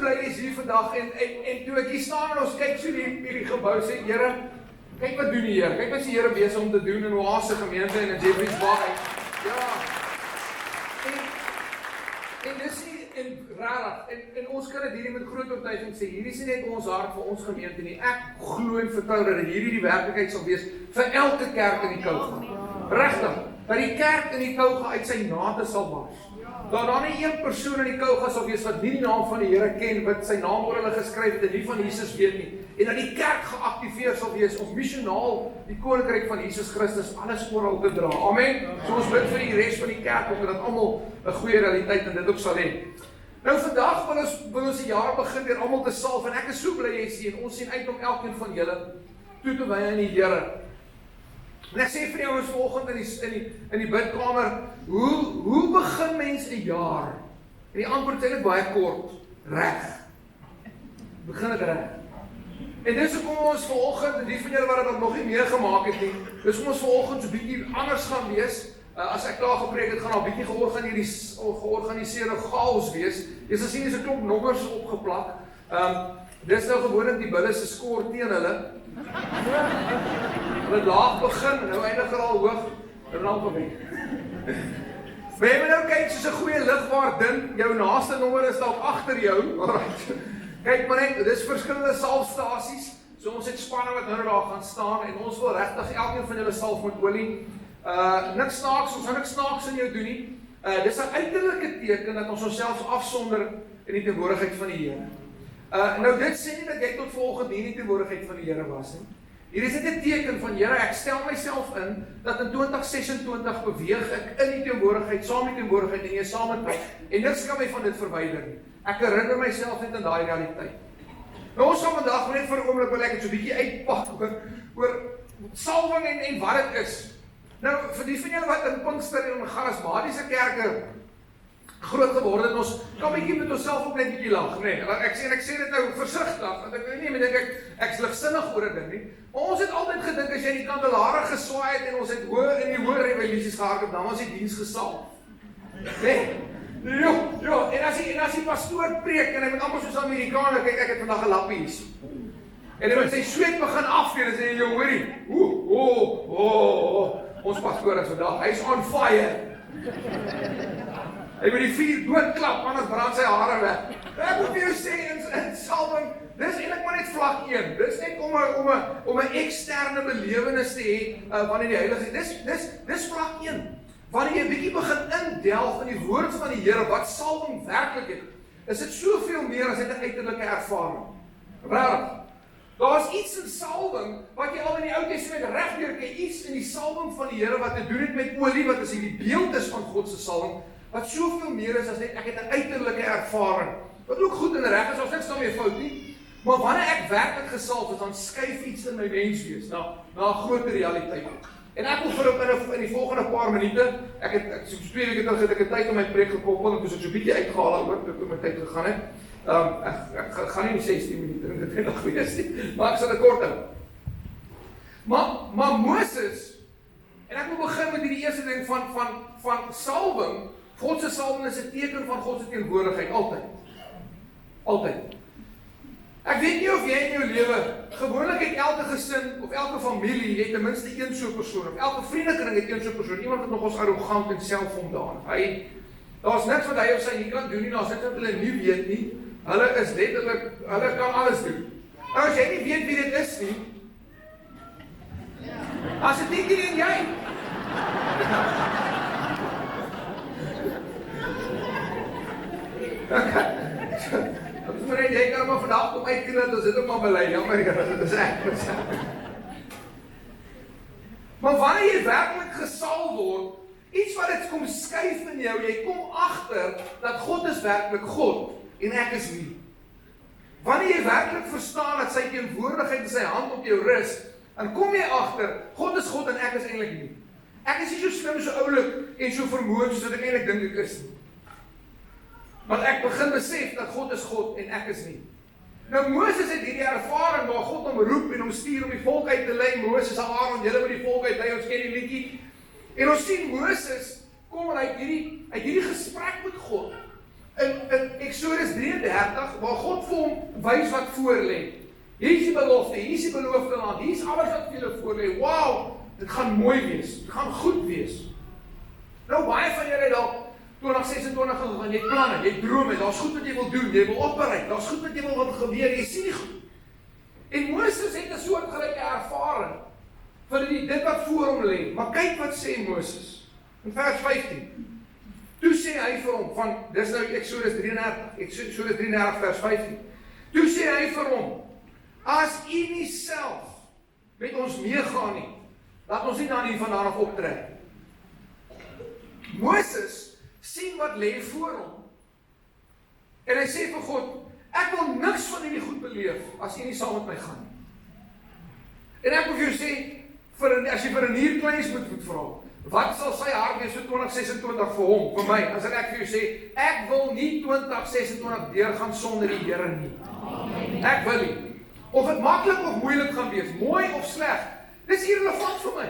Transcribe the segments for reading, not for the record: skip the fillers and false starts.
bly jy is hier vandag en toe ek hier staan en ons kyk so hierdie gebou sê, Here, kyk wat doen die Here, kyk wat is die Here besig om te doen in Oase gemeente en in Jeffreys Bay. Ja. En dis nie rarig, en ons kan dit hierdie met groot oortuiging sê, hierdie is nie net ons hart vir ons gemeente nie, ek glo en vertrou dat hierdie die werklikheid sal wees vir elke kerk in die Kouga. Regtig, dat die kerk in die Kouga uit sy nate sal bars. Dat daar nie een persoon in die Kouga sal wees wat nie die naam van die Here ken, wat sy naam oor hulle geskryf het en nie van Jesus weet nie, en dat die kerk geaktiveer sal wees om missionaal die koninkryk van Jesus Christus alles oral te dra. Amen. So ons bid vir die res van die kerk om dat almal 'n goeie realiteit in dit ook sal hê. Nou vandag wil ons die jaar begin weer almal te salf en ek is so bly jy sien, ons sien uit om elkeen van julle toe te wy aan die Here. En ek sê vir jou ons vanoggend in die bidkamer, hoe begin mens 'n jaar? En die antwoord is eintlik baie kort, reg. Begin dit reg. En dis hoekom ons vanoggend, en die van julle wat dit nog nie meegemaak het nie, dis hoekom ons vanoggend so 'n bietjie anders gaan wees. As ek daar gepreek het, gaan daar 'n bietjie georganiseerde chaos wees. Jy sal sien, is 'n klomp nommers opgeplak. Dis nou gewoonlik die bulle se skoor teen hulle. Hulle laag begin, nou eindig hulle al hoog, en dan gebeur. Maar jy moet nou kyk, soos 'n goeie ligwaardin, jou naaste nommer is dalk agter jou. Alright. Kyk maar net, dis verskillende salfstasies. So ons het spanne wat nou daar gaan staan, en ons wil regtig elkeen van julle salf met olie. Niks snaaks, ons gaan niks snaaks in jou doen nie. Dis 'n uiterlike teken dat ons onsself afsonder in die teenwoordigheid van die Here. Nou dit sê nie dat jy tot volgende hier in die teenwoordigheid van die Here was nie. Hier is dit 'n teken van Here, ek stel myself in dat in 2026 beweeg ek in die teenwoordigheid, saam met die teenwoordigheid en jy saam met my. En niks kan my van dit verwyder nie. Ek herinner myself net aan daai realiteit. Nou ons gaan vandag net vir 'n oomblik wil ek dit so 'n bietjie uitpak oor salwing en wat dit is. Nou, vir die van julle wat in Pinkster en charismatiese kerke groot geword het, ons kan bietjie met onsself ook net bietjie lag, nee. Ek sê dit nou versigtig, want ek weet nie, ek is ligsinnig oor dit ding nie. Maar ons het altyd gedink, as jy die kandelare geswaai het en ons het in die hoë revolusies gehardloop, dan was die diens gesalf. Nee. Ja, en as die pastoor preek, en hy moet amper soos Amerikaner, kyk, ek het vandag 'n lappie hier. En hy moet sy sweet begin afvee, en sê jy, hoorie, ons pastoor is vandag, hy's on fire. Hy moet die vuur doodklap, anders brand sy hare weg. Ek moet vir jou sê, in salwing, dis eintlik maar net vlak 1. Dis net om 'n eksterne belewenis te hê, wanneer die Heilige, dis vlak 1. Wanneer jy 'n bietjie begin indelf in die woord van die Here, wat salwing werklik is dit soveel meer as net 'n uiterlike ervaring. Regtig. Daar's iets in salwing, wat jy al in die Ou Testament regdeur kry, iets in die salwing van die Here wat te doen het met olie, wat is hierdie beeld is van God se salwing, wat soveel meer is as net ek het 'n uiterlike ervaring. Wat ook goed en reg is, ons niks daarmee fout nie. Maar wanneer ek werklik gesalf is, dan skuif iets in my menswees na 'n groter realiteit. En ek wil vir in die volgende paar minute, ek so 2 weke terug het ek 'n tyd om my preek gekoppel, en toe ek so 'n bietjie uitgehaal oor toe my tyd gegaan het. Ek gaan nie in 16 minute dit nog wees nie, maar ek sal dit kort hou. Maar Moses, en ek wil begin met hierdie eerste ding van salwing. God se salwing is 'n teken van God se teenwoordigheid, altyd. Altyd. Ek weet nie of jy in jou lewe, gewoonlik het elke gesin, of elke familie, jy het ten minste een so persoon, of elke vriendekring het een so persoon, iemand wat nogals arrogant en selfvoldaan. Daar's niks wat hy of sy nie kan doen nie, daar's niks wat hulle nie weet nie. Hulle is letterlik, hulle kan alles doen. Nou as jy nie weet wie dit is nie, as dit nie en jy. Jy kan maar vandag kom uitkinderd, dan sit ook maar belei, jammer, dit is echt. Maar wanneer jy werkelijk gesal word, iets wat het kom skuif in jou, jy kom agter dat God is werkelijk God, en ek is nie. Wanneer jy werkelijk verstaan dat sy teenwoordigheid en sy hand op jou rus, dan kom jy agter, God is God en ek is eintlik nie. Ek is nie so slim, so oulik en so vermoed, soos wat ek eintlik dink ek is nie. Want ek begin besef dat God is God en ek is nie. Nou Moses het hierdie ervaring waar God hom roep en hom stuur om die volk uit te lei. Moses en Aaron, julle moet die volk uitlei, ons ken die liedjie. En ons sien Moses kom en hy het hierdie gesprek met God. in Exodus 33, waar God vir hom wys wat voor lê. Hier is die belofte, hier is die beloofde land, hier is alles wat vir julle voor lê. Wow, dit gaan mooi wees, dit gaan goed wees. Nou baie van julle dalk 2026 gaan, jy planne, jy drome, daar's goed wat jy wil doen, jy wil opbereik, daar's goed wat jy wil wat gebeur, jy sien nie goed. En Moses het 'n soortgelyke ervaring van dit wat voor hom lê. Maar kyk wat sê Moses in vers 15. Toe sê hy vir hom dis nou Exodus 33 vers 15. Toe sê hy vir hom: as u nie self met ons meegaan nie, laat ons nie dan hier vandaan af optrek. Moses sien wat lê voor hom. En hy sê vir God: ek wil niks van hierdie goed beleef as u nie saam met my gaan nie. En ek moet vir jou sê, as jy vir 'n nierkleins moet vra, wat sal sy hart wees vir 2026 vir hom, vir my, as ek vir jou sê, ek wil nie 2026 deurgaan sonder die Here nie. Ek wil nie. Of dit maklik of moeilik gaan wees, mooi of sleg, dis irrelevant vir my.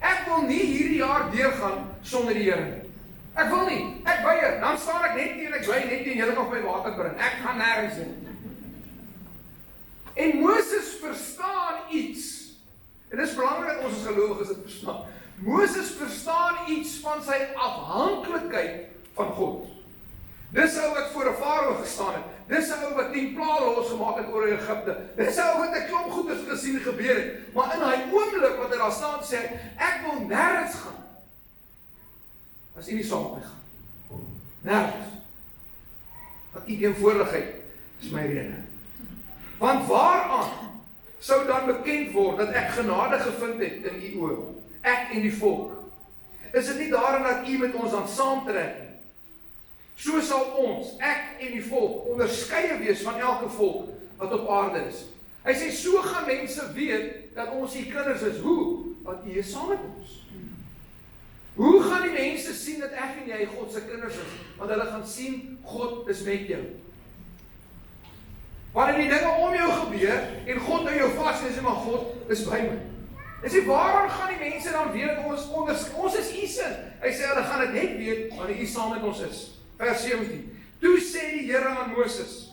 Ek wil nie hierdie jaar deurgaan sonder die Here nie. Ek wil nie, ek weier, dan staan ek net hier en ek bly net hier en julle nog my water bring. Ek gaan nêrens heen. En Moses verstaan iets. En dit is belangrik dat ons as gelowiges dit verstaan. Moses verstaan iets van sy afhanklikheid van God. Dis ou wat voor 'n farao gestaan het. Dis ou wat 10 plaae losgemaak het oor Egipte. Dis ou wat 'n klomp goeders gesien gebeur het. Maar in hy oomblik wat hy daar staan sê, ek wil nêrens gaan as u nie saam met my gaan. Nêrens. Want u teenwoordigheid is my rede. Want waaraan sou dan bekend word dat ek genade gevind het in u oë, ek en die volk? Is dit nie daarin dat u met ons dan saamtrek nie? So sal ons, ek en die volk, onderskeie wees van elke volk wat op aarde is. Hy sê, so gaan mense weet dat ons die kinders is. Hoe? Want u is saam met ons. Hoe gaan die mense sien dat ek en jy God se kinders is? Want hulle gaan sien, God is met jou. Wanneer die dinge om jou gebeur, en God hou jou vas, en sê, maar God is by my. En sê, waarom gaan die mense dan weet dat ons is u sin? Hy sê, hulle gaan dit net weet, wanneer u saam met ons is. Vers 17. Toe sê die Here aan Moses,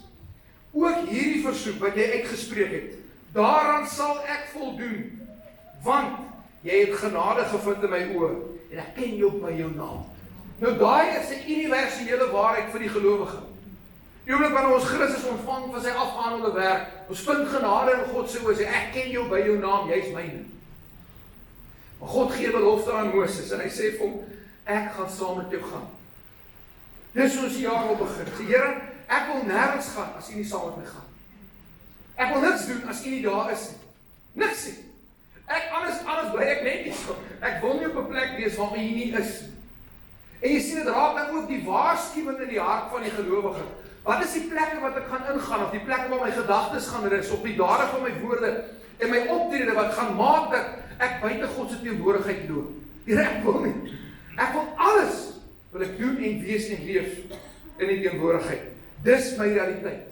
ook hierdie versoek wat jy uitgespreek het, daaraan sal ek voldoen, want jy het genade gevind in my oë, en ek ken jou by jou naam. Nou daai is 'n universele waarheid vir die gelowige. Die oomblik wanneer ons Christus ontvang van sy afgehandelde werk, ons vind genade in God se oë, sê ek ken jou by jou naam, jy is myne. Maar God gee belofte aan Moses en hy sê vir hom, ek gaan saam met jou gaan. Dis ons jaar wil begin. Sê Here, ek wil nêrens gaan as u nie saam met my gaan. Ek wil niks doen as u nie daar is nie. Niks nie. Anders bly ek net hier. Ek wil nie op 'n plek wees waar u nie is nie. En jy sien dit raak dan ook die waarskuwing in die hart van die gelowige. Wat is die plekke wat ek gaan ingaan, of die plekke waar my gedagtes gaan rus, of die dade van my woorde en my optrede wat gaan maak dat ek buite God se teenwoordigheid loop? Here, ek wil nie. Ek wil alles wil ek doen en wees en leef in die teenwoordigheid. Dis my realiteit.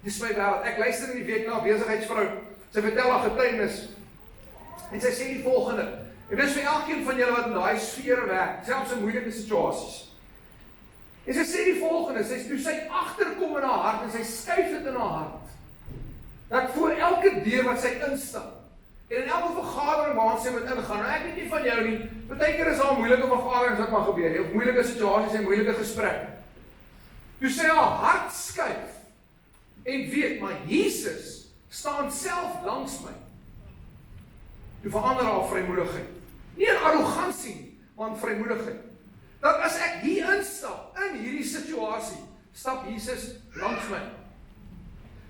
Dis my wêreld. Ek luister in die week na 'n besigheidsvrou. Sy vertel haar getuienis. En sy sê die volgende. En dis vir elkeen van julle wat in daai sfeer werk, selfs in moeilike situasies. En sy sê die volgende, toe sy agterkom in haar hart en sy skuif dit in haar hart, dat voor elke deur wat sy instap, en in elke vergadering waar sy moet ingaan, nou ek weet nie van jou nie, partykeer is daar moeilike vergaderings wat maar gebeur, of moeilike situasies en moeilike gesprekke. Toe sy haar hart skuif, en weet, maar Jesus staan self langs my, toe verander haar vrymoedigheid. Nie in arrogansie nie, maar in vrymoedigheid. Dat as ek hier instap, in hierdie situasie, stap Jesus langs my.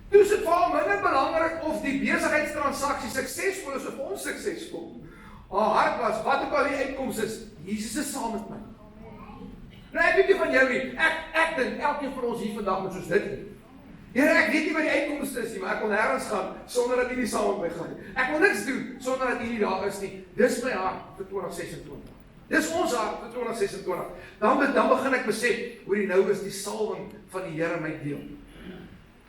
Toe is dit vir haar minder belangrik of die besigheidstransaksie suksesvol is of onsuksesvol. Haar hart was, wat ook al die uitkoms is, Jesus is saam met my. Nou ek weet nie van jou nie, ek dink, elkeen van ons hier vandag moet soos dit nie. Here, ek weet nie wat die uitkomste is nie, maar ek wil nêrens gaan, sonder dat U nie saam met my gaan nie. Ek wil niks doen, sonder dat U nie daar is nie. Dis my hart vir 2026. Dis ons hart vir 2026. Dan begin ek besef, hoe die nou is die salwing van die Here my deel.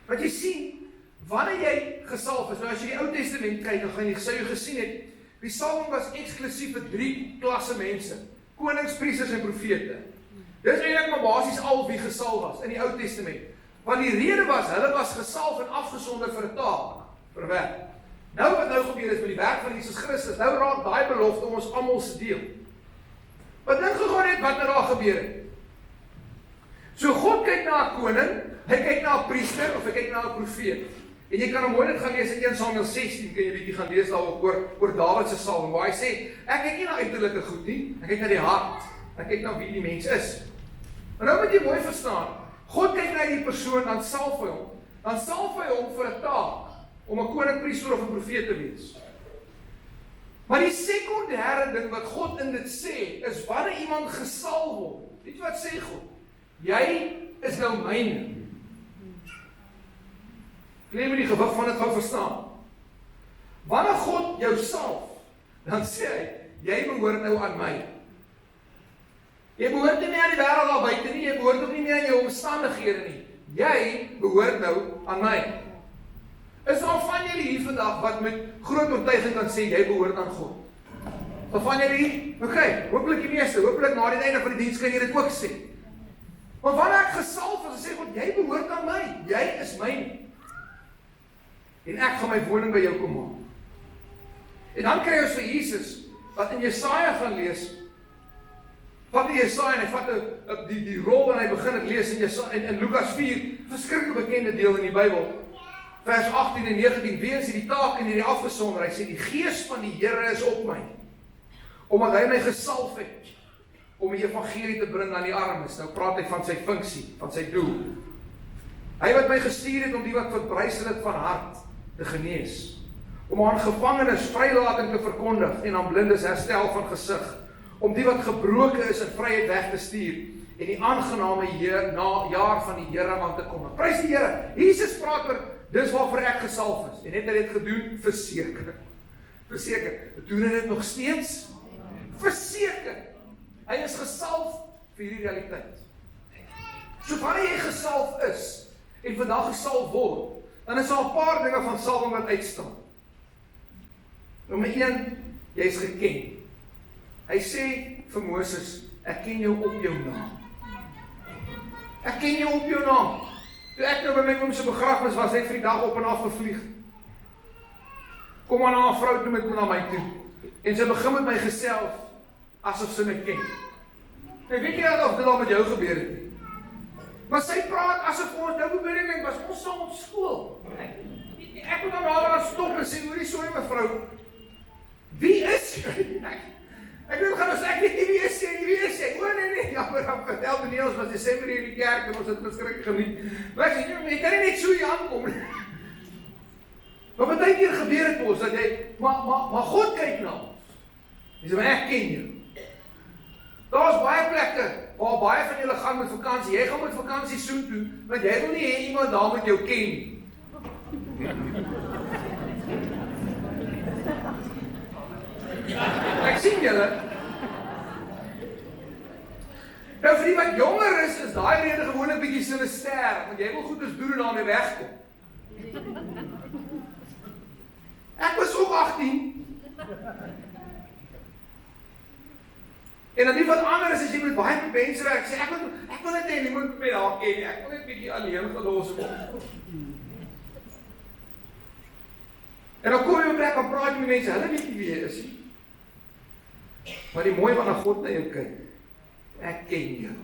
Want jy sien, wanneer jy gesalf is, nou as jy die Ou Testament kyk, dan gaan jy gesien het, die salwing was eksklusief vir 3 klasse mense, konings, priesters en profete. Dis eintlik maar basies al wie gesalf was in die Ou Testament. Want die rede was, hulle was gesalf en afgesonder vir 'n taak, vir 'n werk. Nou wat nou gebeur is met die werk van Jesus Christus, nou raak daai belofte om ons almal se deel. Wat dink gegaan het wat nou daar gebeur het? So God kyk na 'n koning, hy kyk na 'n priester of hy kyk na 'n profeet. En jy kan hom mooi dit gaan lees in 1 Samuel 16, kan jy bietjie gaan lees daaroor oor Dawid se salwing, waar hy sê, ek kyk nie na uiterlike goed nie, ek kyk na die hart, ek kyk na wie die mens is. Maar nou moet jy mooi verstaan, God kyk na die persoon, dan salf hy hom vir 'n taak, om 'n koning, priester of 'n profeet te wees. Maar die sekondêre ding wat God in dit sê, is wanneer iemand gesalf word, weet jy wat sê God? Jy is nou myne. Jy moet die gewig van dit gou verstaan. Wanneer God jou salf, dan sê hy, jy behoort nou aan my. Jy behoort nie meer aan die wêreld daar buite nie, jy behoort ook nie meer aan jou omstandighede nie. Jy behoort nou aan my. Is daar van julle hier vandag wat met groot oortuiging kan sê, jy behoort aan God? Van julle hier? Okay, hopelik die meeste, hopelik na die einde van die diens kan jy dit ook sê. Maar wanneer ek gesalf is, sê God, jy behoort aan my, jy is myne. En ek gaan my woning by jou kom maak. En dan kry ons vir Jesus, wat in Jesaja gaan lees, vat die Jesaja en hy vat die rol en hy begin het lees in Lukas 4, verskriklik bekende deel in die Bybel, vers 18 en 19, wees die taak en die afgesonder, hy sê, die gees van die Here is op my, omdat hy my gesalf het, om die evangelie te bring aan die armes. Nou praat hy van sy funksie, van sy doel. Hy wat my gestuur het om die wat verbrysel het van hart te genees, om aan gevangenes vrylating te verkondig en aan blindes herstel van gesig, om die wat gebroken is in vryheid weg te stuur en die aangename jaar van die Here aan te kom. Prys die Here. Jesus praat oor dis waarvoor ek gesalf is. En het hy dit gedoen? Verseker. Verseker. Doen hy dit nog steeds? Verseker. Hy is gesalf vir hierdie realiteit. So wanneer jy gesalf is en vandag gesalf word, dan is daar 'n paar dinge van salwing wat uitstaan. Nommer 1, jy is geken. Hy sê vir Moses, ek ken jou op jou naam. Ek ken jou op jou naam. Toe ek nou by my oom se begrafnis was, het vir die dag op en af gevlieg. Kom maar na 'n vrou toe met na my toe. En sy begin met my gesels, asof sy my ken. Nou weet jy of dit al met jou gebeur het nie. Maar sy praat asof ons nou bedoeling was, ons saam op skool. Ek moet dan daar stop en sê, hoorie, sorry mevrou, wie is jy? Ek wil gaan ons, ek weet nie wie is jy? O nee, ja, maar dan vertel meneer, ons was Desember hier in die kerk en ons het beskrik geniet. Maar ek sê, jy kan nie net so hier aankom nie. Maar baie keer gebeur het ons, dat jy, maar God kyk na ons. Hy sê, maar ek ken jou. Daar is baie plekke, waar baie van julle gaan met vakansie, jy gaan met vakansie soen toe, want jy wil nie hê iemand daar met jou ken nie. Ek sien julle. Nou vir die wat jonger is daai rede gewoonlik bietjie sinister, want jy wil goeders doen en daarmee wegkom. Ek was ook 18. En dan nie wat anders as jy met baie mense werk, sê ek wil net hê niemand moet my daar ken nie, ek wil net bietjie alleen gelos word. En dan kom jy op plek en praat met mense, hulle weet nie wie jy is nie. Maar die mooi wanneer God na jou kyk, ek ken jou.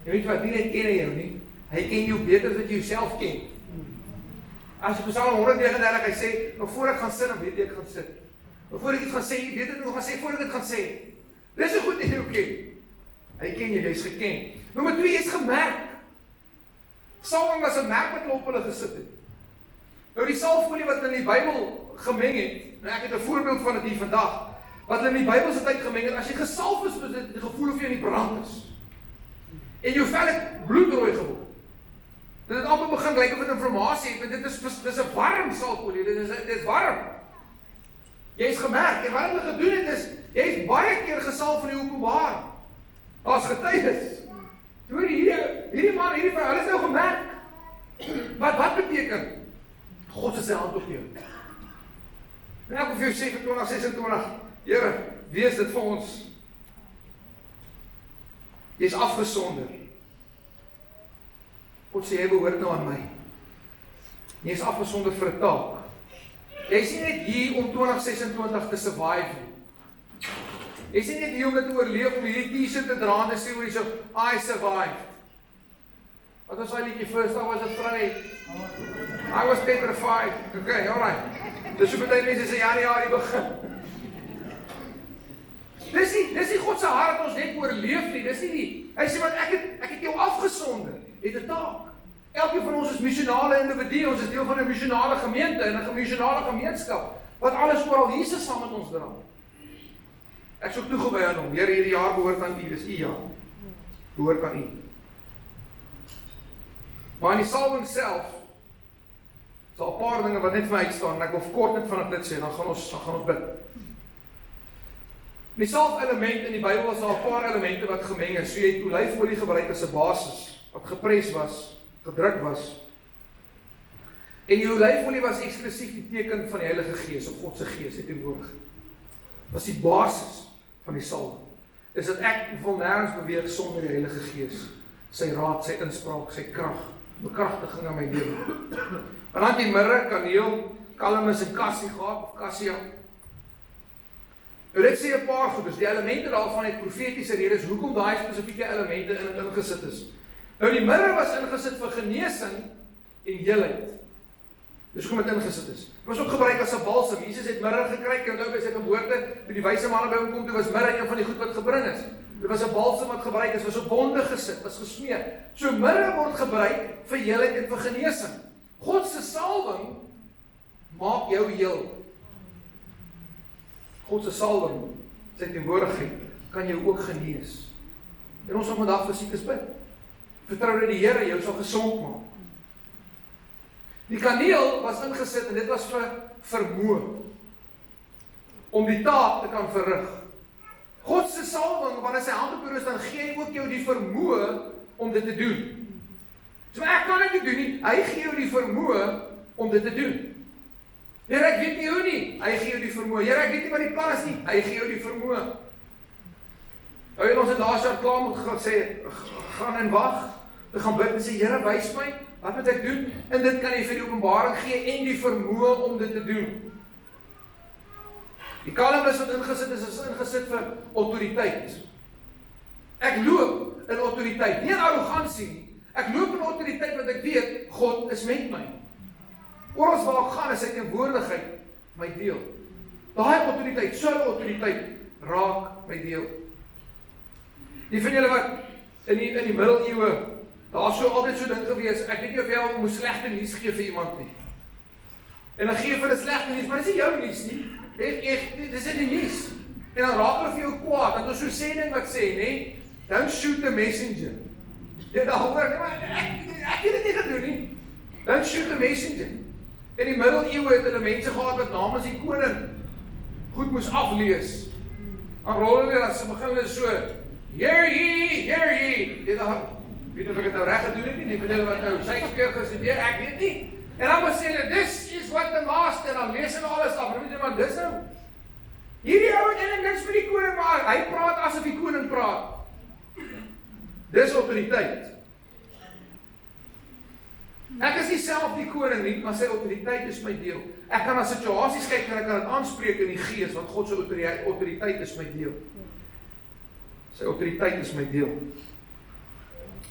Jy weet wat, nie net ken hy jou nie, hy ken jou beter as wat jy jouself ken. As jy Psalm 139, hy sê, nog voor ek gaan sit, dan weet ek gaan sit. Nog voor ek iets gaan sê, weet ek nog gaan sê, voor ek dit gaan sê. Dis so goed jy jou ken. Hy ken jy is geken. Nommer 2 is gemerk. Salwing was 'n merk wat hulle op hulle gesit het. Nou die salfolie wat in die Bybel gemeng het, nou ek het 'n voorbeeld van dit hier vandag, wat hulle in die Bybelse tyd gemeng het, as jy gesalf is, is dit die gevoel of jy in die brand is. En jou vel het bloedrooi geword. Dit het amper begin lyk of dit inflammasie het, want dit is 'n warm salfolie, dit is warm. Jy is gemerk, en wat hulle gedoen het is, jy is baie keer gesalf in die openbaar. As getuies. Hoor hierdie man, hierdie vrou, hulle is nou gemerk. Wat beteken? God is sy hand op jou. En ek wil vir jou sê vir 2026, Here, wees dit vir ons. Jy is afgesonder. God sê, jy behoort nou aan my. Jy is afgesonder vir 'n taak. Jy is nie net hier om 2026 te survive. Jy is nie net hier om dit te oorleef, om hierdie t-shirt te dra en te sê, so, I survived. Wat was daai liedjie, First I was afraid, I was petrified. Okay, alright. Dis so baie mense sê, ja, die begin. Dis nie God se hart dat ons net oorleef nie, dis nie die. Hy sê, want ek het jou afgesonder, het 'n taak. Elkeen van ons is missionale individue, ons is deel van 'n missionale gemeente en 'n missionale gemeenskap, wat alles oral Jesus saam met ons dra. Ek sou toegewy aan hom, Here, hierdie jaar behoort aan U, dis U jaar. Behoort aan U. Maar in die salwing self, sal 'n paar dinge wat net vir my uitstaan, en ek wil kort net van dit sê, dan gaan ons bid. Die salwelement in die Bybel was daar 'n paar elemente wat gemeng is. So jy het olyfolie gebruik as 'n basis, wat gepres was, gedruk was. En die olyfolie was eksklusief die teken van die Heilige Gees, of God se Gees, het teenwoordig. Was die basis van die salwing. Is dat ek wil nêrens beweeg sonder die Heilige Gees. Sy raad, sy inspraak, sy krag, bekragtiging in my lewe. En dan die mirre, kaneel, kalmus en cassie gehad, of cassia. Dit sê 'n paar goed, dus die elemente daarvan het profetiese redes, hoekom daai spesifieke elemente in ingesit is. Nou die mirre was ingesit vir genesing en heelheid. Dis hoekom dit ingesit is. Dit was ook gebruik as 'n balsam. Jesus het mirre gekry, onthou by sy geboorte, toe die wyse manne by hom kom, toe was mirre een van die goed wat gebring is. Dit was 'n balsam wat gebruik is, was op wonde gesit, was gesmeer. So mirre word gebruik vir heelheid en vir genesing. God se salwing maak jou heel. God se salwing, sy teenwoordigheid, kan jou ook genees. En ons sal vandag vir siekes bid. Vertrou dat die Here jou sal gesond maak. Die kaneel was ingesit en dit was vir vermoë. Om die taak te kan verrig. God se salwing, wanneer sy hand op jou is, dan gee hy ook jou die vermoë om dit te doen. So ek kan dit nie doen nie, hy gee jou die vermoë om dit te doen. Here, ek weet nie hoe nie, hy gee jou die vermoë. Here, ek weet nie wat die plan is nie, hy gee jou die vermoë. En ons het laas jaar klaar moet gesê, gaan en wag, ek gaan bid en sê, Here, wys my, wat moet ek doen? En dit kan jy vir die openbaring gee en die vermoë om dit te doen. Die kalmus wat ingesit is ingesit vir autoriteit. Ek loop in autoriteit, nie in arrogansie nie. Ek loop in autoriteit want ek weet, God is met my. Oral waar ek gaan is sy teenwoordigheid my deel. Daai autoriteit, so 'n autoriteit raak my deel. Die van julle wat in die middeleeue, daar is so altyd so ding gewees, ek weet nie of jy al moes slegte nuus gee vir iemand nie. En dan gee vir 'n slegte nuus, maar dis nie jou nuus nie. Dis in die nuus. En dan raak hulle vir jou kwaad, dat ons so sê ding wat sê, nee, don't shoot the messenger. Jy dan hoor, ek het dit nie gedoen nie. Don't shoot the messenger. In die middeleeue het hulle mense gehad wat namens die koning goed moes aflees. Dan rol hulle as begin hulle so, hear ye, hear ye. Jy dan weet of ek dit nou reg gedoen het nie, die hulle wat nou Shakespeare gestudeer, ek weet nie. En dan moet sê hulle, this is what the master, en dan lees hulle alles af, en weet jy maar, dis nou. Hierdie ou het eintlik niks met die koning, maar hy praat asof die koning praat. Dis autoriteit. Ek is nie self die koning nie, maar sy autoriteit is my deel. Ek kan na situasies kyk en ek kan dit aanspreek in die gees, want God se autoriteit is my deel. Sy autoriteit is my deel.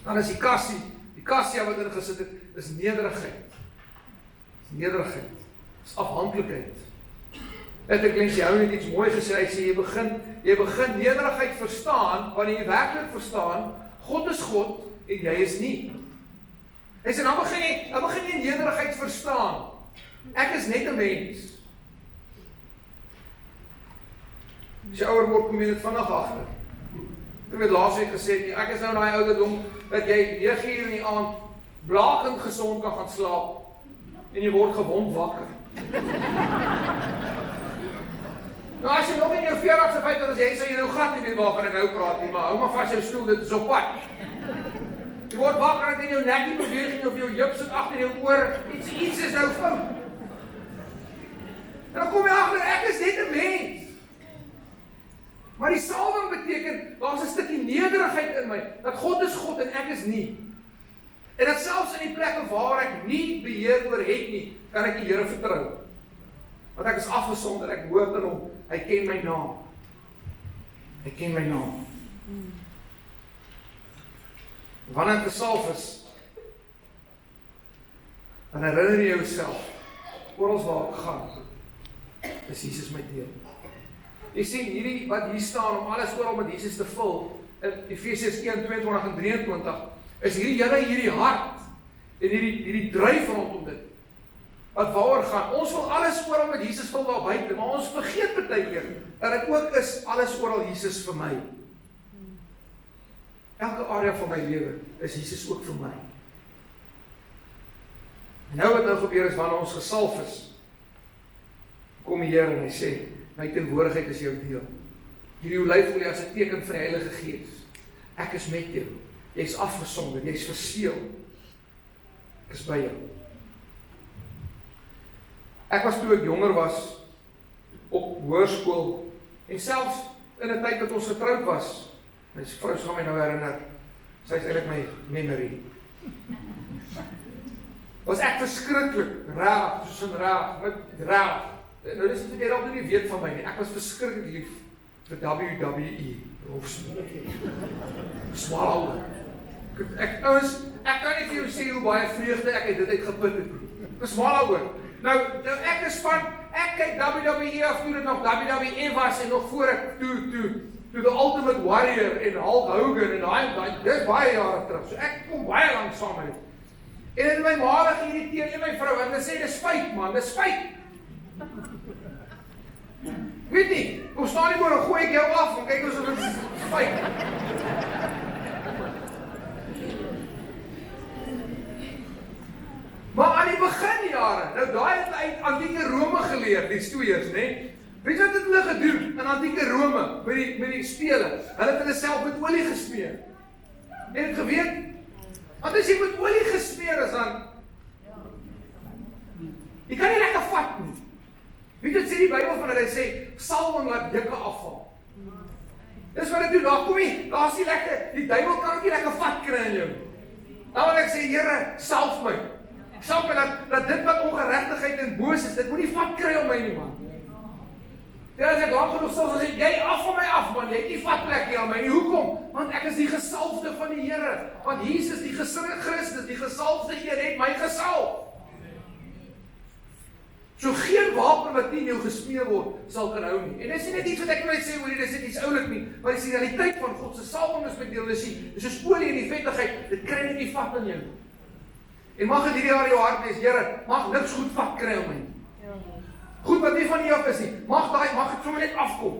Dan is die cassia wat ingesit het, is nederigheid. Nederigheid. Dis afhanklikheid. Ek dink jy hou net iets mooi gesê, hy sê jy begin nederigheid verstaan, wanneer jy werklik verstaan, God is God en jy is nie. Hy sê, dan begin jy nederigheid verstaan. Ek is net 'n mens. As jy ouer word, kom jy dit vinnig agter. Ek het laasweek gesê, ek is nou in daai ouderdom, dat jy 9 uur in die aand blakend gesond kan gaan slaap, en jy word gewond wakker. Nou as jy nog in jou 40ste 50ste as jy sê jy nou glad nie weet waarvan ek nou praat nie, maar hou maar vas jou stoel, dit is op pad. Jy word wakker en jou nek nie beweeg nie, of jou heup sit agter jou oor, iets is nou fout. En dan kom jy agter, ek is net 'n mens. Maar die salwing beteken, daar's 'n stukkie nederigheid in my, dat God is God en ek is nie. En dat selfs in die plekke waar ek nie beheer oor het nie, kan ek die Here vertrou. Want ek is afgesonder, ek hoop in hom, hy ken my naam. Hy ken my naam. Wanneer ek gesalf is, dan herinner jy jouself, oral waar ek gaan, is Jesus my deel. Jy sien, hierdie wat hier staan, om alles oral met Jesus te vul, in Efesiërs 1:22 en 23, is hierdie hart, en hierdie dryf rondom dit, wat waaroor gaan, ons wil alles oral met Jesus vul daar buite, maar ons vergeet baie keer, dat dit ook is, alles oral Jesus vir my. Elke area van my lewe, is Jesus ook vir my. En nou wat nou gebeur is, wanneer ons gesalf is, kom die Here en hy sê, my teenwoordigheid is jou deel. Hierdie olyfolie as 'n teken van die Heilige Gees. Ek is met jou. Jy's afgesonder, jy's verseël. Ek is by jou. Ek was toe ek jonger was, op hoërskool, en selfs in 'n tyd dat ons getroud was, my vrou gaan my nou herinner, sy is eintlik my memory. Was ek verskriklik, raag, soos 'n raag, met raag. Nou dis nie jy dalk nie weet van my nie. Ek was verskriklik lief vir WWE of Swallow. Ek kan nie vir jou sê hoe baie vreugde ek uit dit uitgeput het. Dis Swallow. Nou ek is van ek kyk WWE af toe dit nog WWE was en nog voor ek toe The Ultimate Warrior en Hulk Hogan en daai dis baie jare terug. So ek kom baie lank saam met dit. En in my ma geïrriteer my vrou en sy sê dis feit man, dis feit. Weet nie, kom staan nie maar, gooi ek jou af, en kyk ons of dit is feit. Maar aan die beginjare, nou daai het uit antieke Rome geleer, die stoeiers, né? Weet jy wat het hulle gedoen in antieke Rome, met die spele? Hulle het hulle self met olie gesmeer. En het geweet? Want as jy met olie gesmeer is, dan jy kan nie lekker vat nie. Weet jy wat sê die Bybel van hulle sê, salwing laat dikke afval. Dis wat ek doen, daar kom jy, daar is nie lekker, die duiwel kan ook nie lekker vat kry in jou. Nou wil ek sê, Here, salf my. Salf my, dat dit wat ongeregtigheid en boos is, dit moet nie vat kry om my nie, man. Ja, as ek lang genoeg sal sê, jy af van my af, man, jy het nie vatplek hier aan my nie. Hoekom? Want ek is die gesalfde van die Here. Want Jesus, die gesinne Christus, die gesalfde Here, het my gesalf. So geen wapen wat nie in jou gesmeer word, sal kan hou nie. En dis nie net iets wat ek net sê, dis net iets oulik nie, maar dis die realiteit van God se salwing is met deel, dis soos olie in die vettigheid, dit kry net nie vat in jou. En mag dit hierdie jaar jou hart wees, Here, mag niks goed vat kry om my. Goed wat nie van jou af is nie, mag dit sommer net afkom.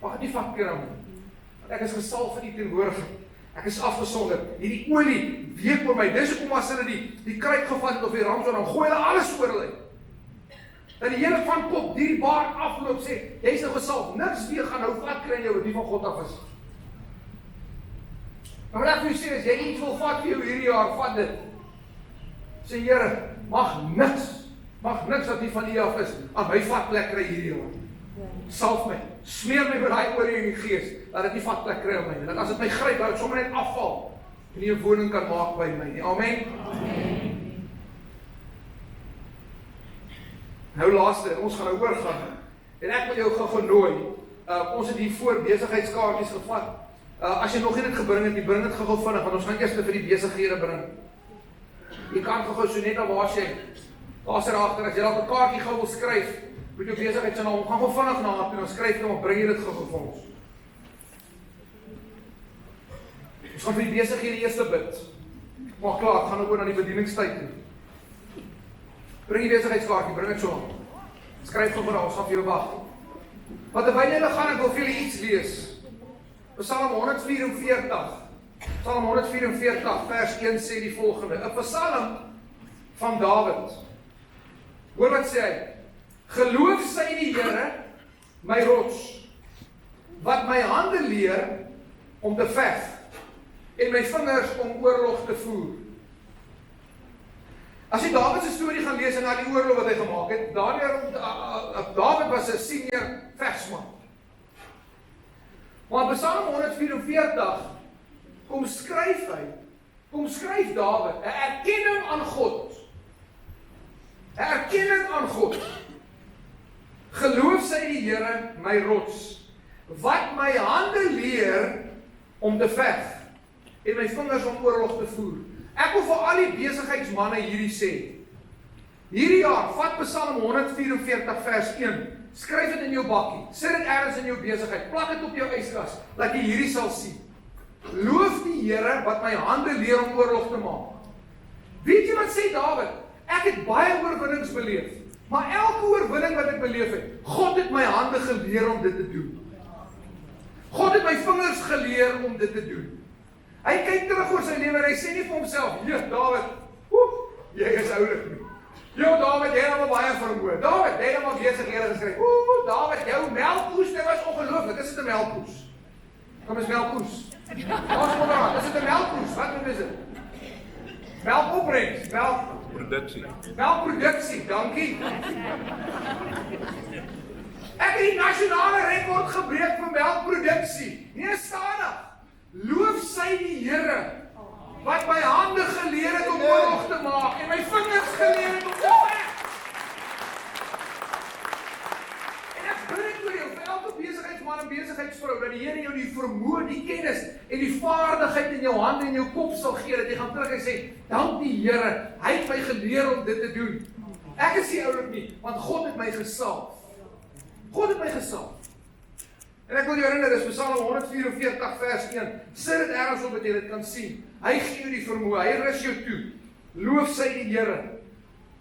Mag dit nie vat kry om my. Want ek is gesalf vir die teenwoordigheid. Ek is afgesonder. Hierdie olie week oor my. Dis hoekom as hulle die kruik gevat het of die ramshout, dan gooi hulle alles oor hulle. Dat die hele van kop die baard afloop sê, jy's nou gesalf, niks weer gaan nou vat kry in jou wat nie van God af is. Maar wat ek vir jou sê is, jy iets wil vat vir jou hierdie jaar, vat dit. Sê Here, mag niks wat nie van U af is, aan my vatplek kry hierdie jaar. Salf my, smeer my met daai olie in die gees, dat dit nie vatplek kry op my, dat as dit my gryp, dat ek sommer net afval, en nie 'n woning kan maak by my nie. Amen. Amen. Nou laaste, ons gaan nou oorgaan, en ek wil jou gou nooi, ons het hier voor besigheidskaartjies gevat, as jy nog nie dit gebring het, bring dit gou vinnig, want ons gaan eers vir die besighede bring. Jy kan gou so net al waar jy, daar agter, as jy dalk 'n kaartjie gou wil skryf, met jou besigheid se naam, gaan gou vinnig na toe, dan skryf jy hom, bring jy dit gou vir ons. Ons gaan vir die besighede eerste bid. Maar klaar, ek gaan nou oor na die bedieningstyd toe. Bring die besigheidskaartjie, bring dit so. Skryf gou vir ons, gaan vir jou wag. Wat terwyl julle gaan, ek wil vir julle iets lees. Psalm 144. Psalm 144 vers 1 sê die volgende. 'n Psalm van Dawid. Hoor wat sê hy? Geloof sy die Here, my rots, wat my hande leer om te veg en my vingers om oorlog te voer. As jy Dawid se storie gaan lees en na die oorlog wat hy gemaak het, Dawid was 'n senior vegsman. Maar in Psalm 144 kom skryf Dawid 'n erkenning aan God. 'n erkenning aan God. Geloof sy die Here my rots, wat my hande leer om te veg en my vingers om oorlog te voer. Ek wil vir al die besigheidsmanne hierdie sê. Hierdie jaar, vat Psalm 144 vers 1, skryf dit in jou bakkie, sit dit ergens in jou besigheid, plak dit op jou yskas, dat jy hierdie sal sien. Loof die Here wat my hande leer om oorlog te maak. Weet jy wat sê Dawid? Ek het baie oorwinnings beleef, maar elke oorwinning wat ek beleef het, God het my hande geleer om dit te doen. God het my vingers geleer om dit te doen. Hy kyk terug oor sy lewe en hy sê nie vir homself, Dawid, jy is oulik nie. Dawid, jy het al baie vermoë. Dawid, jy het al besighede geskryf. Dawid, jou melkkoes, dit was ongelooflik. Is dit 'n melkkoes? Kom is melkkoes. Is dit 'n melkkoes? Wat noem is dit? Melkopbrengs, melkproduksie, dankie. Ek het die nasionale rekord gebreek vir melkproduksie. Nee, stadig. Loof sy die Here wat my hande geleer het om oorlog te maak en my vingers geleer het om te veg. En ek bid dit vir jou, vir elke besigheidsman en besigheidsvrou, dat die Here jou die vermoë, die kennis en die vaardigheid in jou hande en jou kop sal gee, dat jy gaan terug en sê, dank die Here, hy het my geleer om dit te doen. Ek is nie oulik nie, want God het my gesalf. God het my gesalf. En ek wil jou herinner, dis Psalm 144 vers 1, sit dit ergens op dat jy dit kan sien. Hy gee jou die vermoë, hy rus jou toe. Loof sy die Here,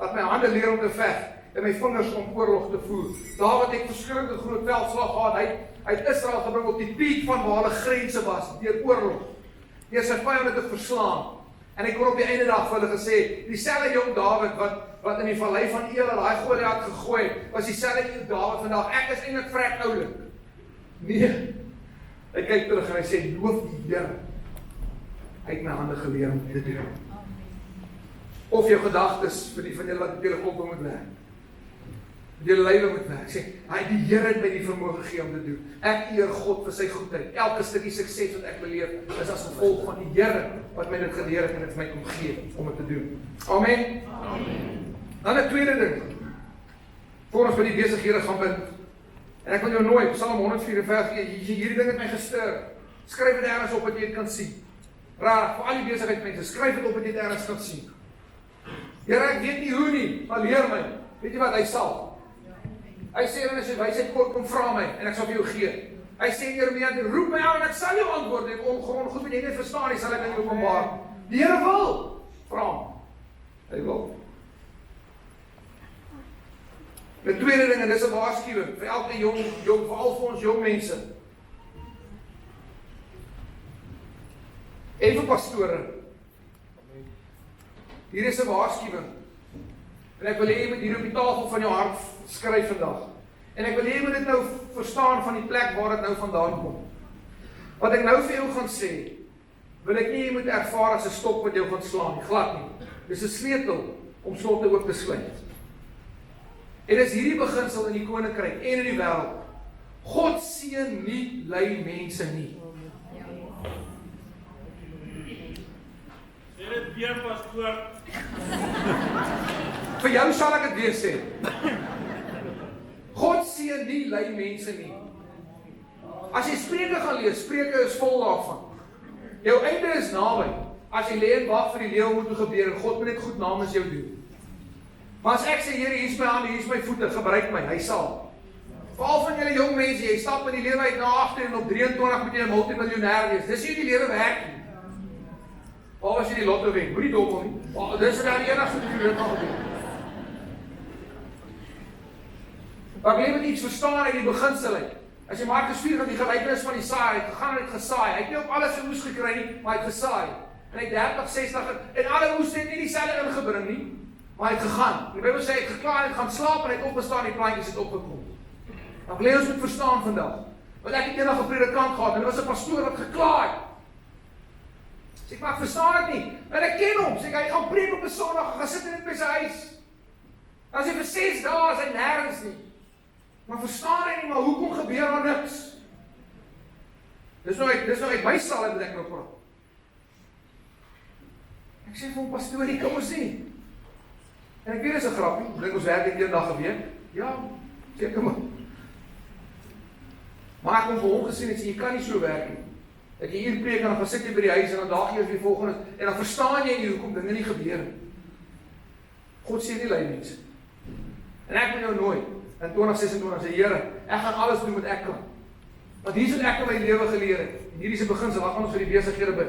wat my hande leer om te veg, en my vingers om oorlog te voer. Dawid het verskillende groot veldslag gehad, hy het Israel gebring op die piek van waar hulle grense was, deur oorlog, deur sy vyande te verslaan. En ek kon op die einde dag vir hulle gesê, dieselfde jong Dawid wat in die vallei van Ela, daai Goliat gegooi, was dieselfde jong Dawid vandag. Ek is eintlik vrek oulik. Nee, hy kyk terug en hy sê, loof die Here. Hy het my hande geleer om dit te doen. Of jou gedagtes vir die van julle wat die telefoon moet werk. Die lewe moet werk. Sê, die Here het my die vermoë gegee om dit te doen. Ek eer God vir sy goedheid. Elke stukkie sukses wat ek beleef, is as gevolg van die Here wat my dit geleer het en dit vir my kom gee om dit te doen. Amen. Dan 'n tweede ding. Voor ons by die besighede gaan bind. En ek wil jou nooi, Psalm 144, hierdie ding het my gestir. Skryf dit ergens op wat jy dit kan sien. Raak, vir al die besigheidsmense, skryf dit op wat jy dit ergens kan sien. Here, ek weet nie hoe nie, maar leer my. Weet jy wat, hy sal. Hy sê, en as jy wysheid kort, kom vra my, en ek sal vir jou gee. Hy sê, Jeremia, roep my aan, en ek sal jou antwoord, en ongewoon goed wat jy net verstaan, die sal ek aan jou openbaar. Die Here wil, vra hom. Hy wil. Die tweede ding, en dis 'n waarskuwing vir elke jong, veral vir ons jong mense. En vir pastore. Hier is 'n waarskuwing. En ek wil hê jy moet hier op die tafel van jou hart skryf vandag. En ek wil hê jy moet dit nou verstaan van die plek waar dit nou vandaan kom. Wat ek nou vir jou gaan sê, wil ek nie jy moet ervaar as 'n stok wat jou gaan slaan nie, glad nie. Dis 'n sleutel om slotte oop te sluit. En dis hierdie beginsel in die koninkryk en in die wêreld. God seën nie lui mense nie. Sê dit weer, pastoor. Vir jou sal ek dit weer sê. God seën nie lui mense nie. As jy Spreuke gaan lees, Spreuke is vol daarvan. Jou einde is naby. As jy lê en wag vir die lewe moet gebeur en God moet net goed namens jou doen. Maar as ek sê, Here, hier is my hande, hier is my voete, gebruik my, hy sal. Veral van julle jong mense, jy stap in die lewe uit na 18 en op 23 moet jy 'n multimiljonair wees. Dis hoe die lewe werk nie. Of as jy die lotto wen, moenie dobbel nie. Dis nou die enigste wat jy kan doen. Maar jy moet iets verstaan uit die beginsel uit. As jy Markus 4 van die gelykenis van die saai, het gegaan en het gesaai. Hy het nie op alles sy oes gekry nie, maar hy het gesaai. En hy het 30, 60 en alle oes het nie dieselfde ingebring nie. Maar hy het gegaan. Die Bybel sê hy het geklaar en het gaan slaap en hy het opgestaan en die plantjies het opgekom. Dan wil ons moet verstaan vandag. Want ek het eendag 'n predikant gehad en dit was 'n pastoor wat geklaar het. Sê ek, maar ek verstaan dit nie. En ek ken hom. Sê ek, hy gaan preek op 'n Sondag en gaan sit net by sy huis. Dan sê vir 6 dae is hy nêrens nie. Maar verstaan hy nie, maar hoekom gebeur daar niks? Dis nou uit my saal wat ek nou praat. Ek sê vir hom, pastoor, hier kom ons nie. En ek weet dis 'n grapie, ek dink ons werk net een dag 'n week. Ja, seker maar. Maar ek het vir hom gesien, ek sê, jy kan nie so werk nie. Dat jy hier preek en dan gaan sit jy by die huis en dan daag jy weer volgende en dan verstaan jy nie hoekom dinge nie gebeur nie. God sê nie lei mense. En ek moet jou nooi in 2026 sê, Here, ek gaan alles doen wat ek kan. Want hier is wat ek in my lewe geleer het. En hierdie is 'n beginsel, wat gaan ons vir die besighede bid.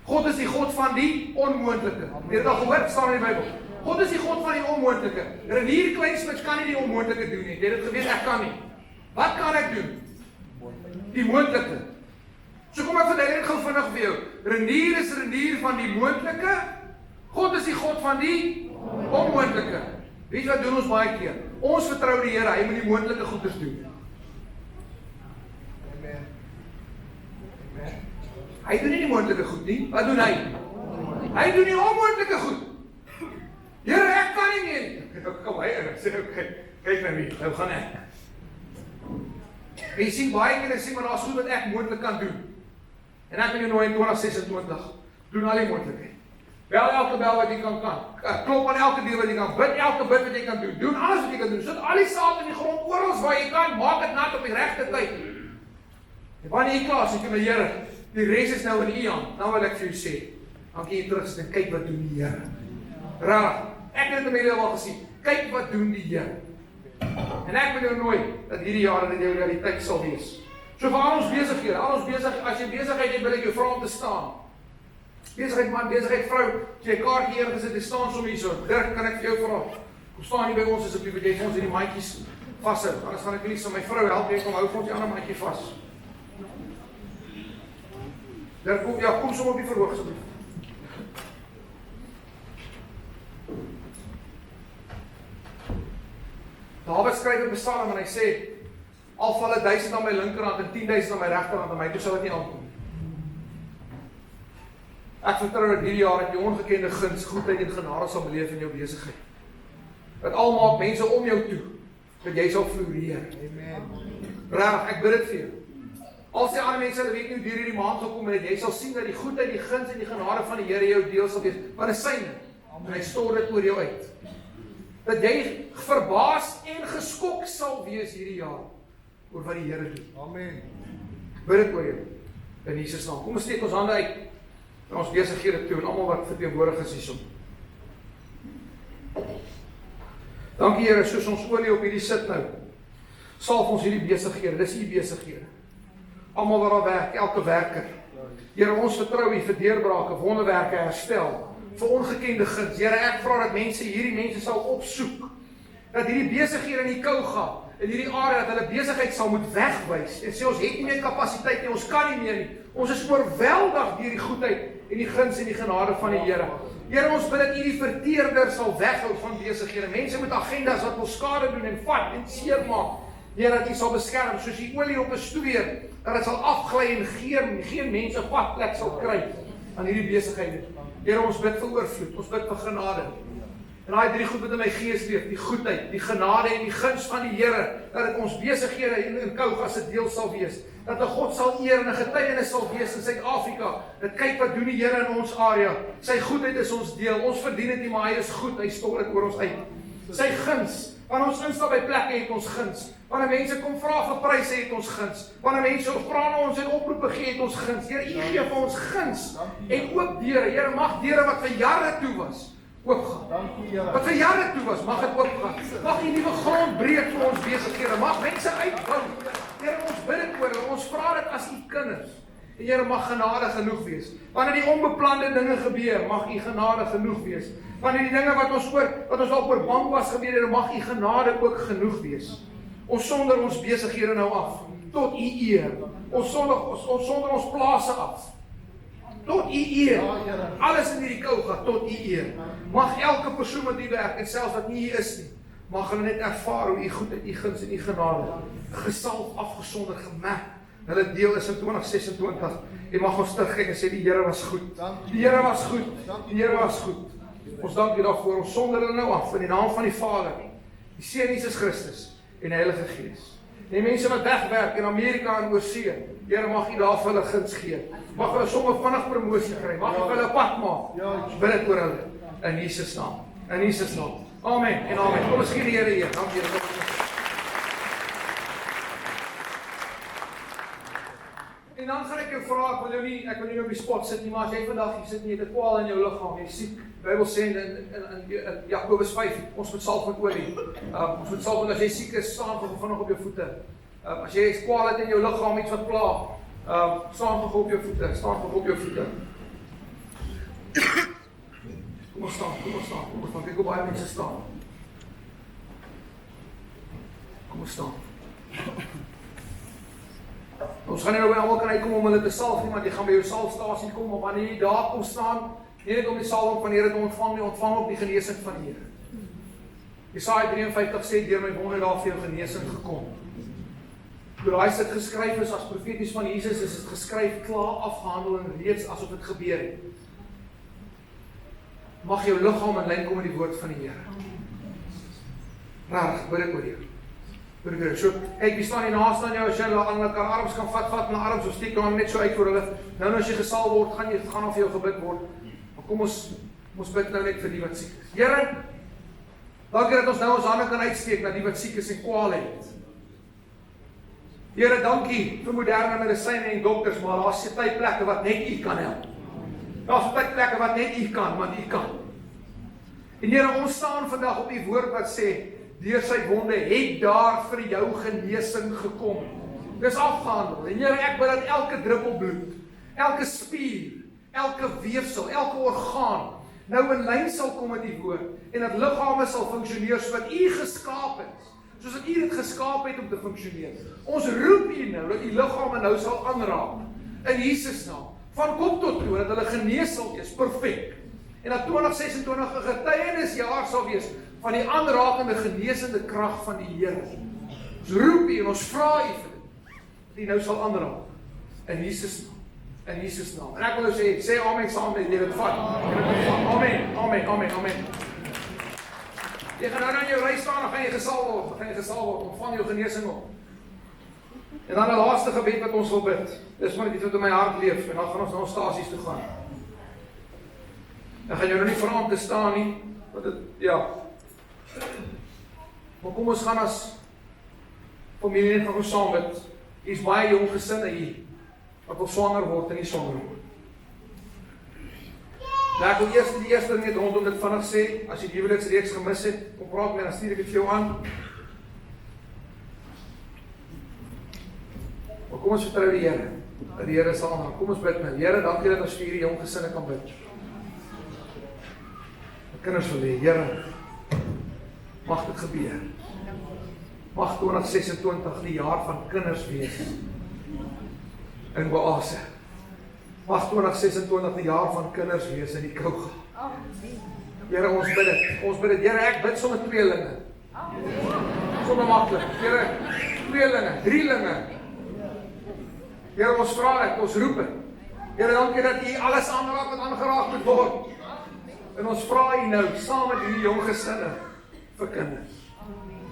God is die God van die onmoontlike. Jy het dit al gehoor, staan in die Bybel. God is die God van die onmoontlike. Renier Kleinsmit kan nie die onmoontlike doen nie. Jy het dit geweet, ek kan nie. Wat kan ek doen? Die moontlike. So kom ek verduidelik gou vinnig vir jou. Renier is renier van die moontlike. God is die God van die onmoontlike. Weet jy wat doen ons baie keer? Ons vertrou die Here, hy moet die moontlike goeders doen. Amen. Amen. Hy doen nie die moontlike goed nie. Wat doen hy? Hy doen die onmoontlike goed. Here, ek kan nie meer. Kom hy en sê, kyk nou hier, nou gaan ek. En jy sien baie keer en sê, maar daar is goed wat ek moontlik kan doen. En ek wil jou nooi in 2026, doen al die moontlikheid. Bel elke bel wat jy kan. Klop aan elke deur wat jy kan. Bid elke bid wat jy kan doen. Doen alles wat jy kan doen. Sit al die saad in die grond oral waar jy kan. Maak dit nat op die regte tyd. En wanneer jy klaar is, sê jy, Here, die res is nou in U hand. Nou wil ek vir jou sê, dan kan jy terugsit en kyk wat doen die Here. Raak. Ek het dit in my lewe al gesien. Kyk wat doen die Here. En ek wil jou nooi dat hierdie jaar in jou realiteit sal wees. So vir al ons besighede, as jy besigheid het, wil ek jou vra om te staan. Besigheid man, besigheid vrou, as jy 'n kaartjie hier gesit het, staan sommer hierso. Dirk, kan ek vir jou vra? Kom staan hier by ons asseblief, want jy vir ons hierdie mandjies vashou. Anders gaan ek nie so my vrou help jy kom hou vir ons die ander mandjie vas. Dirk, kom sommer op die verhoog asseblief. Dawid skryf in Psalm en hy sê, al val 1000 aan my linkerhand en 10.000 aan my regterhand, aan my toe sal dit nie aankom. Ek vertrou dat hierdie jaar dat jy ongekende guns, goedheid en genade sal beleef in jou besigheid. Dat al maak mense om jou toe, dat jy sal floreer. Amen. Reg, ek bid dit vir jou. Al sê ander mense, hulle weet nie hoe deur hierdie maand gekom en dat jy sal sien dat die goedheid, die guns en die genade van die Here jou deel sal wees. Want dit is syne. En hy stort dit oor jou uit. Dat jy verbaas en geskok sal wees hierdie jaar oor wat die Here doen. Amen. Bid dit oor jou. In Jesus naam. Kom ons steek ons hande uit en ons besighede toe en almal wat verteenwoordig is hierso. Dankie Here, soos ons olie op hierdie sit nou. Salf ons hierdie besighede, dis U besighede. Almal wat daar werk, elke werker. Here, ons vertrou U vir deurbrake, wonderwerke, herstel, vir ongekende guns. Here, ek vra dat hierdie mense sal opsoek, dat hierdie besighede in die kou gaan, in hierdie area, dat hulle besigheid sal moet wegwys, en sê ons het nie meer kapasiteit nie, ons kan nie meer nie, ons is oorweldig deur die goedheid, en die guns en die genade van die Here. Here, ons bid dat U die verteerder sal weghou van besighede, mense met agendas wat wil skade doen en vat en seermaak. Here, dat U sal beskerm, soos die olie op 'n stoewer, dat dit sal afgly en geen mense padplek sal kry aan hierdie besighede. Here, ons bid vir oorvloed, ons bid vir genade. En daai 3 goed wat in my gees leef, die goedheid, die genade en die guns van die Here, dat dit ons besighede in Kougas se deel sal wees. Dat 'n God sal eer en 'n getuienis sal wees in Suid-Afrika. Dat kyk wat doen die Here in ons area. Sy goedheid is ons deel. Ons verdien dit nie, maar hy is goed. Hy stort dit oor ons uit. Sy guns, wanneer ons instap by plekke het ons guns. Wanneer mense kom vra vir pryse het ons guns. Wanneer mense vra na ons en oproepe gee het ons guns. Here, U gee vir ons guns en oop deure. Here, mag deure wat vir jare toe was oopgaan. Dankie Here. Wat vir jare toe was, mag dit oopgaan. Mag U nuwe grond breek vir ons besighede. Mag mense uitbou. Here, ons bid dit oor. Ons vra dit as U kinders. En Here, mag genade genoeg wees. Wanneer die onbeplande dinge gebeur, mag U genade genoeg wees. Wanneer die dinge wat ons dalk oor bang was gebeur, mag U genade ook genoeg wees. Ons sonder ons besighede nou af, tot U eer. Ons sonder ons plase af, tot U eer. Alles in hierdie kou gaan, tot U eer. Mag elke persoon wat hier werk, en selfs wat nie hier is nie, mag hulle net ervaar hoe U goedheid, U guns en U genade, gesalf, afgesonder, gemerk, hulle deel is in 2026, en mag ons terugkyk en sê, die Here was goed. Die Here was goed. Die Here was goed. Ons dank U daarvoor, ons sonder hulle nou af, in die naam van die Vader, die Seun Jesus Christus, en die Heilige Gees. Die mense wat wegwerk in Amerika en oorsee, Here, mag U daar vir hulle guns gee. Mag hulle sommer vinnig promosie kry. Mag U vir hulle 'n pad maak. Bid dit oor hulle. In Jesus naam. In Jesus naam. Amen en amen. Kom ons gee die Here eer. Dankie Here. En dan gaan ek jou vra, ek wil nie op die spot sit nie, maar as jy vandag hier sit nie, het 'n kwaal in jou liggaam, jy siek. Die Bybel sê in Jakobus 5, ons moet salf met olie. Ons moet salf, en as jy siek is, staan vinnig op jou voete. As jy kwaal het in jou liggaam, iets wat pla, staan op jou voete, Kom ons staan, kyk hoe baie mense staan. Kom ons staan. Ons gaan nie nou by almal kan uitkom om hulle te salf nie, want jy gaan by jou salfstasie kom, maar wanneer jy daar kom staan, nie net om die salwing van die Here te ontvang nie, ontvang ook die genesing van die Here. Jesaja 53 sê, deur my wonde daar vir jou genesing gekom. Toe daai sit geskryf is as profeties van Jesus, is dit geskryf, klaar afgehandel en reeds asof dit gebeur het. Mag jou liggaam in lyn kom met die woord van die Here. Rarig, bid ek oor jou. So, kyk, wie staan hier naast aan jou, as jy hulle aan mekaar arms kan vat na arms, of steek hom net so uit voor hulle. Nou as jy gesaal word, gaan of jou gebid word. Maar kom ons bid nou net vir die wat siek is. Here, dankie dat ons nou ons hande kan uitsteek na die wat siek is en kwaal het. Here, dankie vir moderne medisyne en dokters, maar daar's baie plekke wat net U kan help. Daar's baie plekke wat net U kan, want U kan. En Here, ons staan vandag op die woord wat sê, deur sy wonde het daar vir jou genesing gekom. Dis afgehandel. En Here, ek bid dat elke druppel bloed, elke spier, elke weefsel, elke orgaan nou in lyn sal kom met die woord en dat liggame sal funksioneer soos U geskaap het. Soos dat U dit geskaap het om te funksioneer. Ons roep U nou dat U liggame nou sal aanraak in Jesus naam. Van kop tot toe dat hulle genees sal wees, perfek. En dat 2026 'n getuienisjaar sal wees van die aanrakende genesende krag van die Here. Ons roep U en ons vra U vir dit, dat U nou sal aanraak in Jesus naam. In Jesus naam. En ek wil nou sê amen saam met dit vat. Amen. Jy gaan nou in jou ry staan, dan gaan jy gesaal word, ontvang jou genesing op. En dan 'n laaste gebed wat ons wil bid. Dis maar iets wat in my hart leef, en dan gaan ons na ons stasies toe gaan. Dan gaan jy nou nie vra om te staan nie, want dit, ja. Maar kom ons gaan as familie net gaan saam bid. Hier's baie jong gesinne hier, wat wil swanger word en nie swanger word. Nou ek wil die eerste ding net rondom dit vinnig sê, as jy die huweliksreeks gemis het, kom praat met, dan stuur ek dit vir jou aan. Maar kom ons vertrou die Here, dat die Here sal aanraak. Kom ons bid met, Here, dankie dat ons vir hierdie jong gesinne kan bid. My kinders wil hê, Here, mag dit gebeur. Mag 2026 die jaar van kinders wees in Oase. Mag 2026 die jaar van kinders wees in die Kouga. Here, ons bid dit. Here, ek bid sommer tweelinge. Sommer maklik. Here, tweelinge, drielinge. Here, ons vra dit, ons roep dit. Here, dankie dat U alles aanraak wat aangeraak moet word. En ons vra U nou, saam met hierdie jong gesinne, vir kinders.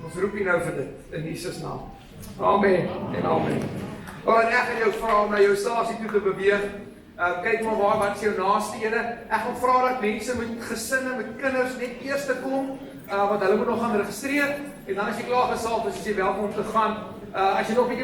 Ons roep U nou vir dit, in Jesus naam. Amen en amen. En ek gaan jou vra om na jou stasie toe te beweeg. Kyk maar wat is jou naaste ene. Ek gaan vra dat mense met gesinne, met kinders net eers te kom, want hulle moet nog gaan registreer. En dan as jy klaar gesalf is, is jy welkom om te gaan. As jy nog